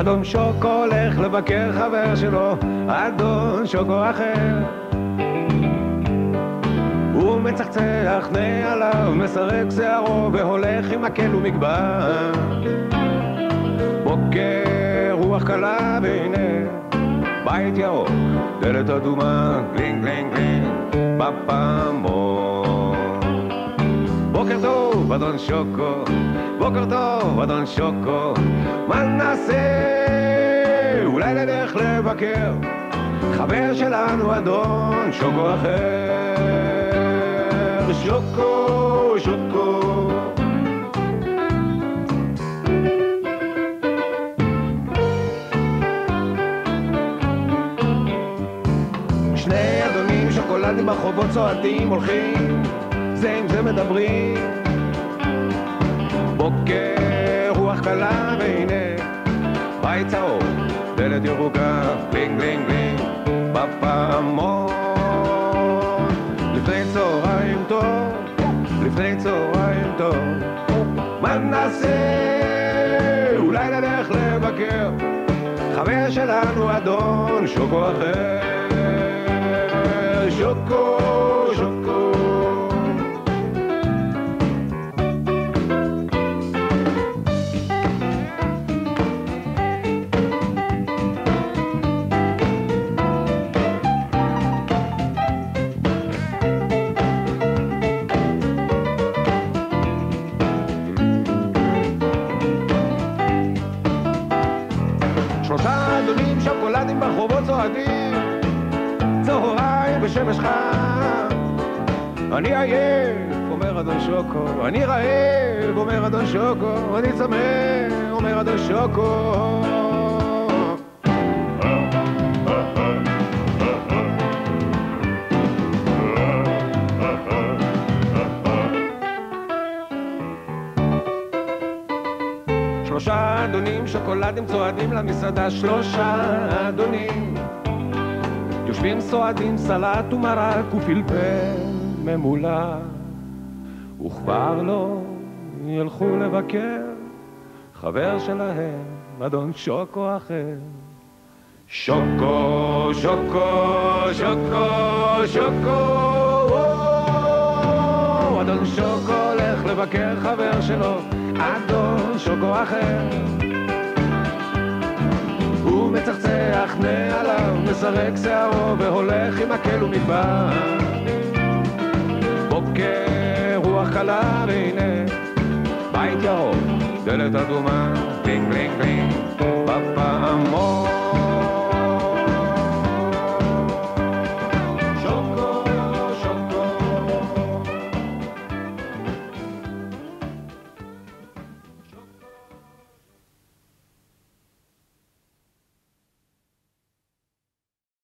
אדון שוקו הולך לבקר חבר שלו, אדון שוקו אחר. הוא מצחצח נעליו, מסרק שערו והולך עם מקל ומגבר. בוקר רוח קלה והנה בית ירוק, דלת אדומה, גלינג גלינג גלינג בפעמון. בוקר טוב אדון שוקו, בוקר טוב אדון שוקו, מה נעשה? אולי נלך לבקר חבר שלנו אדון שוקו אחר. שוקו, שוקו. שני אדונים שוקולדים ברחובות צועדים, הולכים זה עם זה מדברים. בוקר רוח קלה והנה בית צהוב, דלת ירוקה, בלינג בלינג בלינג בפעמון. לפני צהריים טוב, לפני צהריים טוב, מה נעשה? אולי נלך לבקר חבר שלנו אדון שוקו אחר. שוקו, שוקו. שלושה אדונים שוקולדים ברחובות צועדים, צהריים בשמש חם. אני עייף, אומר אדון שוקו, אני רעב, אומר אדון שוקו, אני צמא, אומר אדון שוקו. שלושה אדונים שוקולדים צועדים למסעדה, שלושה אדונים יושבים סועדים סלט ומרק ופלפל ממולה, וכבר לא ילכו לבקר חבר שלהם אדון שוקו אחר. שוקו, שוקו, שוקו, שוקו. אדון שוקו הולך לבקר חבר שלו אדון שוקו אחר. הוא מצחצח נעליו, מסרק שערו והולך עם מקל ומדבר. בוקר רוח קלה והנה בית ירוק, דלת אדומה, בלינג בלינג בלינג בפעמון.